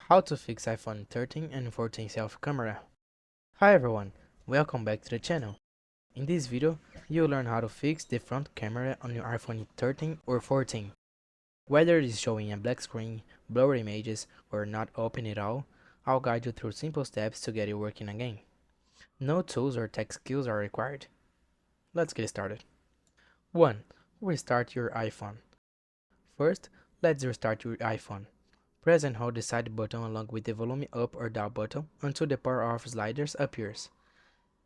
How to fix iPhone 13 and 14 selfie camera. Hi everyone, welcome back to the channel. In this video, you'll learn how to fix the front camera on your iPhone 13 or 14. Whether it is showing a black screen, blurry images, or not open at all, I'll guide you through simple steps to get it working again. No tools or tech skills are required. Let's get started. 1. Restart your iPhone. First, let's restart your iPhone. Press and hold the side button along with the volume up or down button until the power off sliders appears.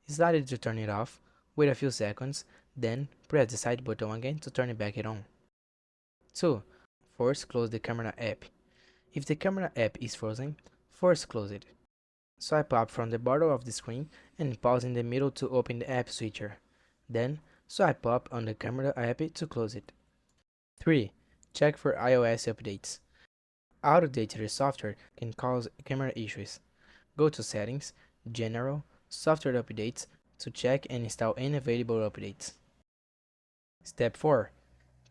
Slide it to turn it off, wait a few seconds, then press the side button again to turn it back on. 2. First close the camera app. If the camera app is frozen, first close it. Swipe up from the bottom of the screen and pause in the middle to open the app switcher. Then swipe up on the camera app to close it. 3. Check for iOS updates. Outdated software can cause camera issues. Go to Settings, General, Software Updates to check and install any available updates. Step 4.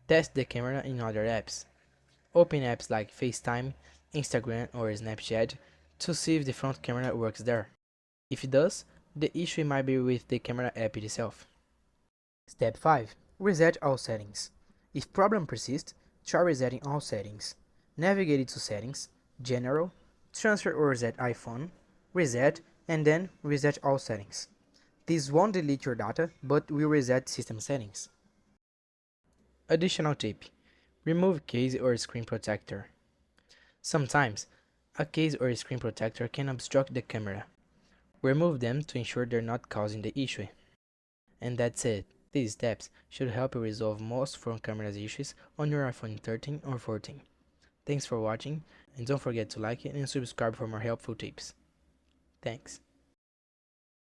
Test the camera in other apps. Open apps like FaceTime, Instagram or Snapchat to see if the front camera works there. If it does, the issue might be with the camera app itself. Step 5. Reset all settings. If problem persists, try resetting all settings. Navigate to Settings, General, Transfer or Reset iPhone, Reset, and then reset all settings. This won't delete your data, but will reset system settings. Additional tip: remove case or screen protector. Sometimes, a case or screen protector can obstruct the camera. Remove them to ensure they're not causing the issue. And that's it. These steps should help you resolve most front camera issues on your iPhone 13 or 14. Thanks for watching, and don't forget to like it and subscribe for more helpful tips. Thanks.